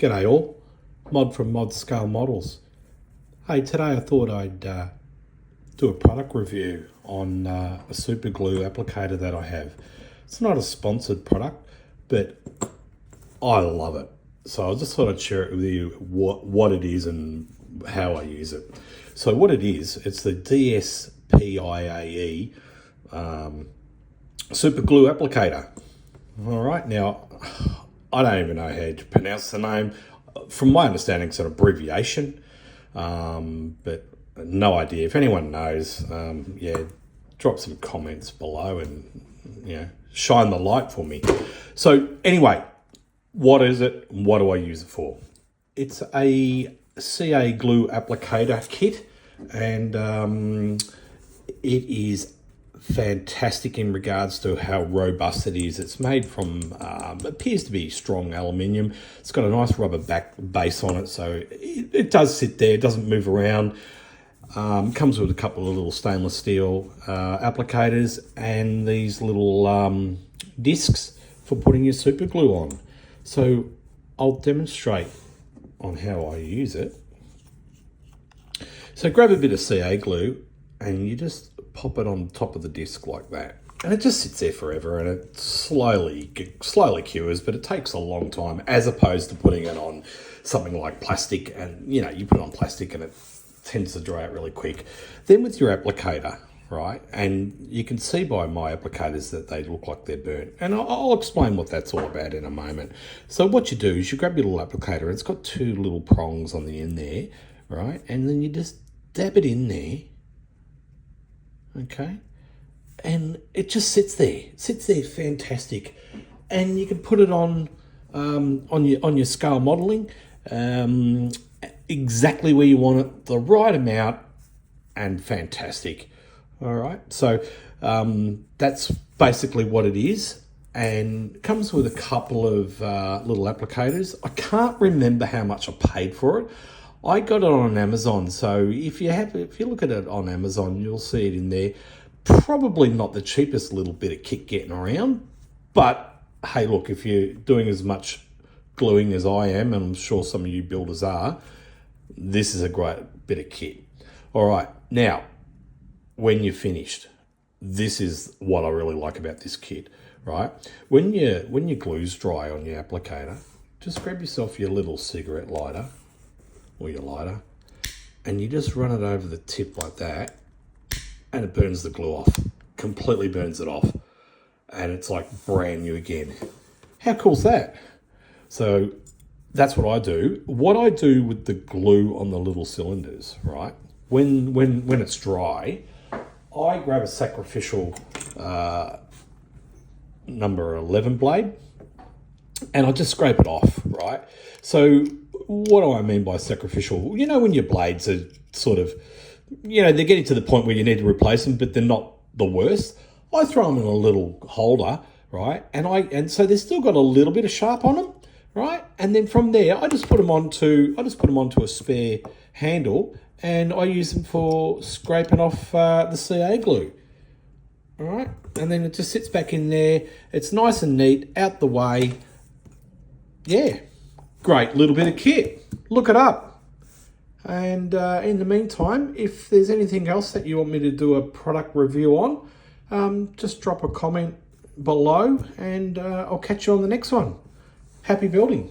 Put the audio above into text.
G'day all, Mod from Mod Scale Models. Hey, today I thought I'd do a product review on a super glue applicator that I have. It's not a sponsored product, but I love it. So I just thought I'd share it with you what it is and how I use it. So what it is, it's the DSPIAE super glue applicator. All right, now I don't even know how to pronounce the name. From my understanding, it's an abbreviation, but no idea. If anyone knows, yeah, drop some comments below and shine the light for me. So anyway, what is it? What do I use it for? It's a CA glue applicator kit, and it is fantastic in regards to how robust it is. It's made from appears to be strong aluminium. It's got a nice rubber base on it, so it does sit there. It doesn't move around. Comes with a couple of little stainless steel applicators and these little discs for putting your super glue on. So I'll demonstrate on how I use it. So grab a bit of CA glue and you just pop it on top of the disc like that, and it just sits there forever, and it slowly cures, but it takes a long time as opposed to putting it on something like plastic, and you put it on plastic and it tends to dry out really quick. Then with your applicator, right, and you can see by my applicators that they look like they're burnt, and I'll explain what that's all about in a moment. So what you do is you grab your little applicator. It's got two little prongs on the end there, right, and then you just dab it in there. Okay, and it just sits there fantastic, and you can put it on your scale modeling exactly where you want it, the right amount, and fantastic. All right, so that's basically what it is, and it comes with a couple of little applicators. I can't remember how much I paid for it. I got it on Amazon, so if you look at it on Amazon, you'll see it in there. Probably not the cheapest little bit of kit getting around, but hey, look, if you're doing as much gluing as I am, and I'm sure some of you builders are, this is a great bit of kit. All right, now, when you're finished, this is what I really like about this kit, right? When your glue's dry on your applicator, just grab yourself your little cigarette lighter, or your lighter, and you just run it over the tip like that, and it burns the glue off, completely burns it off, and it's like brand new again. How cool's that? So that's what I do. What I do with the glue on the little cylinders, right, when it's dry, I grab a sacrificial number 11 blade, and I just scrape it off, right? So what do I mean by sacrificial? When your blades are sort of, they're getting to the point where you need to replace them, but they're not the worst. I throw them in a little holder, right? And so they've still got a little bit of sharp on them, right? And then from there, I just put them onto a spare handle, and I use them for scraping off the CA glue. All right, and then it just sits back in there. It's nice and neat, out the way. Yeah. Great little bit of kit. Look it up. And in the meantime, if there's anything else that you want me to do a product review on, just drop a comment below, and I'll catch you on the next one. Happy building.